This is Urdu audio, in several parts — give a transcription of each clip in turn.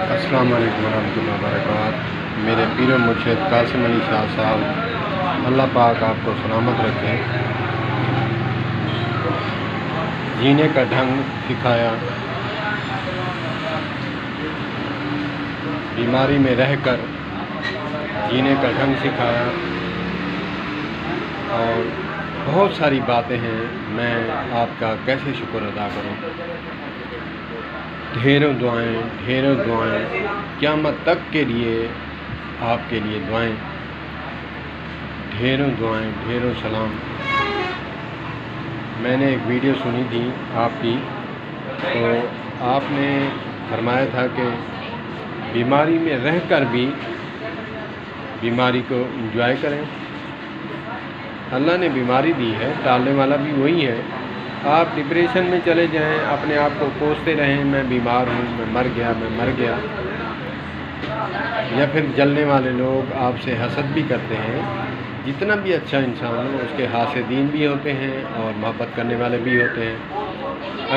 السلام علیکم ورحمۃ اللہ وبرکاتہ۔ میرے پیر و مرشد قاسم علی شاہ صاحب اللہ پاک آپ کو سلامت رکھے، جینے کا ڈھنگ سکھایا، بیماری میں رہ کر جینے کا ڈھنگ سکھایا، اور بہت ساری باتیں ہیں، میں آپ کا کیسے شکر ادا کروں۔ ڈھیروں دعائیں قیامت تک کے لیے آپ کے لیے دعائیں، ڈھیروں دعائیں، ڈھیروں سلام۔ میں نے ایک ویڈیو سنی تھی آپ کی، تو آپ نے فرمایا تھا کہ بیماری میں رہ کر بھی بیماری کو انجوائے کریں۔ اللہ نے بیماری دی ہے، ٹالنے والا بھی وہی ہے۔ آپ ڈپریشن میں چلے جائیں، اپنے آپ کو کوستے رہیں، میں بیمار ہوں، میں مر گیا، یا پھر جلنے والے لوگ آپ سے حسد بھی کرتے ہیں۔ جتنا بھی اچھا انسان ہو، اس کے حاسدین بھی ہوتے ہیں اور محبت کرنے والے بھی ہوتے ہیں۔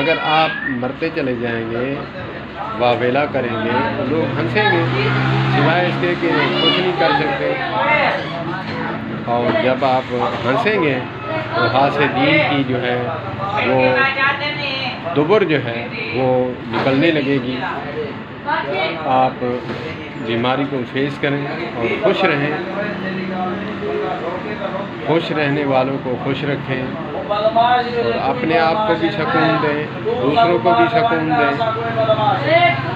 اگر آپ مرتے چلے جائیں گے، واویلا کریں گے، تو لوگ ہنسیں گے، سوائے اس کے کہ کچھ نہیں کر سکتے۔ اور جب آپ ہنسیں گے تو حاسدین کی جو ہے وہ دبر جو ہے وہ نکلنے لگے گی۔ آپ بیماری کو فیس کریں اور خوش رہیں، خوش رہنے والوں کو خوش رکھیں، اور اپنے آپ کو بھی سکون دیں، دوسروں کو بھی سکون دیں۔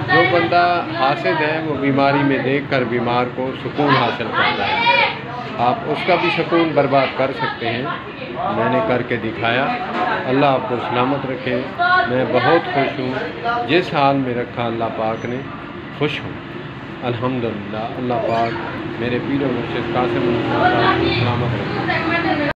جو بندہ حاسد ہے وہ بیماری میں دیکھ کر بیمار کو سکون حاصل کرتا ہے۔ آپ اس کا بھی سکون برباد کر سکتے ہیں۔ میں نے کر کے دکھایا۔ اللہ آپ کو سلامت رکھے۔ میں بہت خوش ہوں، جس حال میں رکھا اللہ پاک نے، خوش ہوں الحمدللہ۔ اللہ پاک میرے پیر و مرشد قاسم علی شاہ صاحب کو سلامت رکھے۔